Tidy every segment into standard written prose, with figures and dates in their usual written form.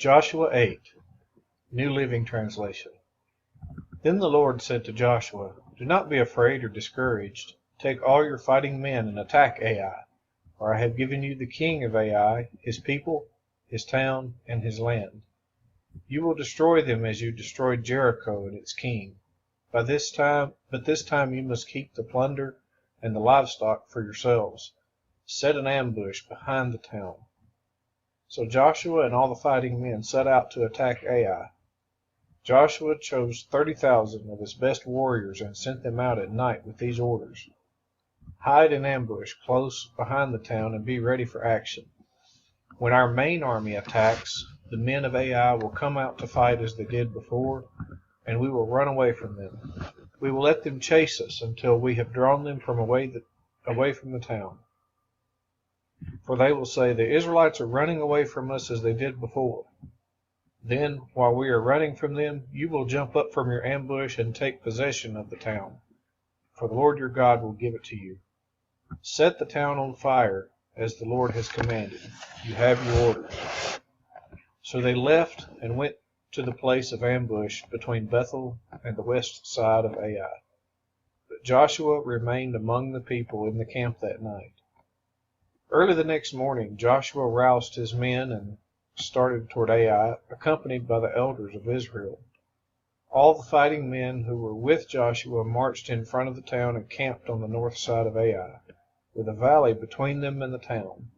Joshua 8, New Living Translation. Then the Lord said to Joshua, "Do not be afraid or discouraged. Take all your fighting men and attack Ai, for I have given you the king of Ai, his people, his town, and his land. You will destroy them as you destroyed Jericho and its king. But this time you must keep the plunder and the livestock for yourselves. Set an ambush behind the town." So Joshua and all the fighting men set out to attack Ai. Joshua chose 30,000 of his best warriors and sent them out at night with these orders: "Hide in ambush close behind the town and be ready for action. When our main army attacks, the men of Ai will come out to fight as they did before, and we will run away from them. We will let them chase us until we have drawn them away from the town. For they will say, 'The Israelites are running away from us as they did before.' Then, while we are running from them, you will jump up from your ambush and take possession of the town, for the Lord your God will give it to you. Set the town on fire, as the Lord has commanded. You have your orders." So they left and went to the place of ambush between Bethel and the west side of Ai. But Joshua remained among the people in the camp that night. Early the next morning, Joshua roused his men and started toward Ai, accompanied by the elders of Israel. All the fighting men who were with Joshua marched in front of the town and camped on the north side of Ai, with a valley between them and the town.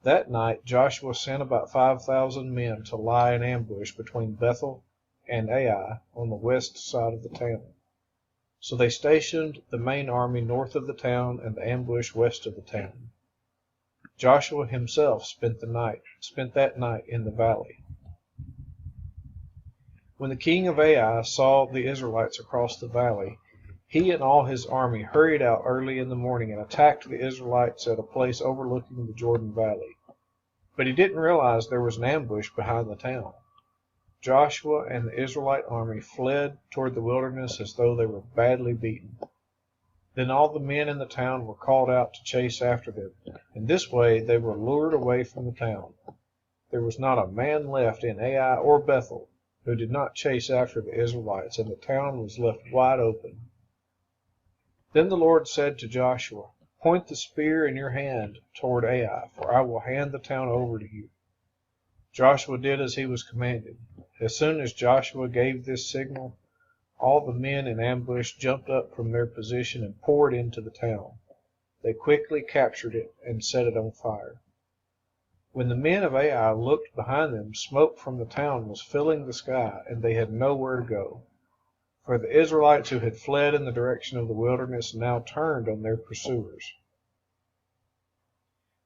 That night Joshua sent about 5,000 men to lie in ambush between Bethel and Ai on the west side of the town. So they stationed the main army north of the town and the ambush west of the town. Joshua himself spent that night in the valley. When the king of Ai saw the Israelites across the valley, he and all his army hurried out early in the morning and attacked the Israelites at a place overlooking the Jordan Valley. But he didn't realize there was an ambush behind the town. Joshua and the Israelite army fled toward the wilderness as though they were badly beaten. Then all the men in the town were called out to chase after them. In this way they were lured away from the town. There was not a man left in Ai or Bethel who did not chase after the Israelites, and the town was left wide open. Then the Lord said to Joshua, "Point the spear in your hand toward Ai, for I will hand the town over to you." Joshua did as he was commanded. As soon as Joshua gave this signal, all the men in ambush jumped up from their position and poured into the town. They quickly captured it and set it on fire. When the men of Ai looked behind them, smoke from the town was filling the sky, and they had nowhere to go. For the Israelites who had fled in the direction of the wilderness now turned on their pursuers.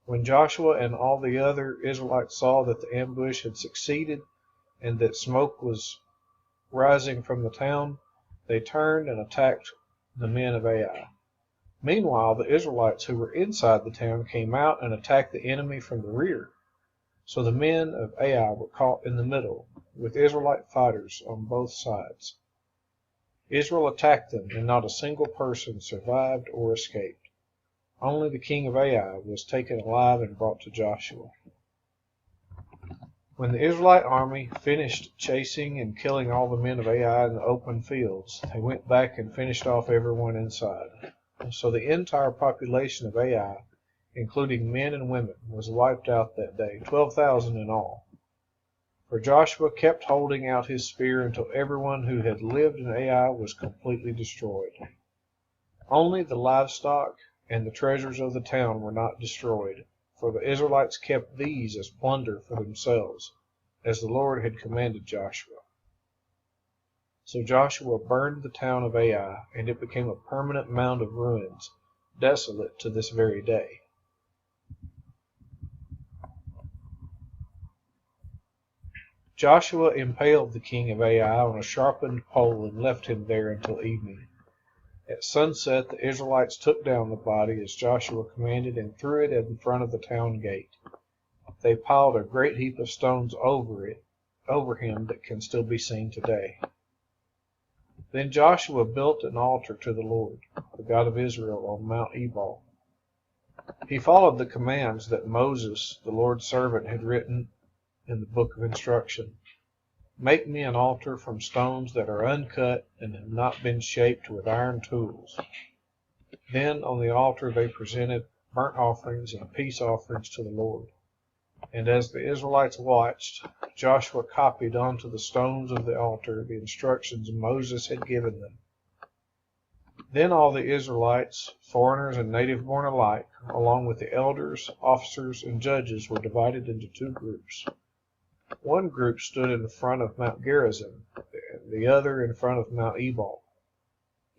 When Joshua and all the other Israelites saw that the ambush had succeeded and that smoke was rising from the town, they turned and attacked the men of Ai. Meanwhile, the Israelites who were inside the town came out and attacked the enemy from the rear. So the men of Ai were caught in the middle, with Israelite fighters on both sides. Israel attacked them, and not a single person survived or escaped. Only the king of Ai was taken alive and brought to Joshua. When the Israelite army finished chasing and killing all the men of Ai in the open fields, they went back and finished off everyone inside. So the entire population of Ai, including men and women, was wiped out that day, 12,000 in all. For Joshua kept holding out his spear until everyone who had lived in Ai was completely destroyed. Only the livestock and the treasures of the town were not destroyed, for the Israelites kept these as plunder for themselves, as the Lord had commanded Joshua. So Joshua burned the town of Ai, and it became a permanent mound of ruins, desolate to this very day. Joshua impaled the king of Ai on a sharpened pole and left him there until evening. At sunset, the Israelites took down the body as Joshua commanded and threw it in front of the town gate. They piled a great heap of stones over him that can still be seen today. Then Joshua built an altar to the Lord, the God of Israel, on Mount Ebal. He followed the commands that Moses, the Lord's servant, had written in the book of instruction. Make me an altar from stones that are uncut and have not been shaped with iron tools. Then on the altar they presented burnt offerings and peace offerings to the Lord. And as the Israelites watched, Joshua copied onto the stones of the altar the instructions Moses had given them. Then all the Israelites, foreigners and native-born alike, along with the elders, officers, and judges, were divided into two groups. One group stood in front of Mount Gerizim, the other in front of Mount Ebal.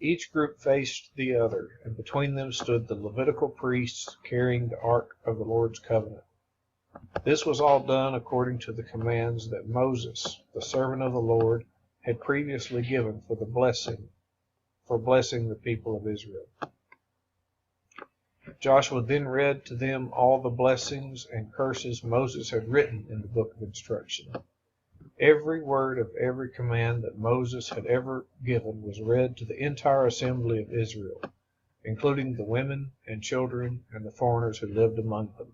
Each group faced the other, and between them stood the Levitical priests carrying the Ark of the Lord's covenant. This was all done according to the commands that Moses, the servant of the Lord, had previously given for blessing the people of Israel. Joshua then read to them all the blessings and curses Moses had written in the book of instruction. Every word of every command that Moses had ever given was read to the entire assembly of Israel, including the women and children and the foreigners who lived among them.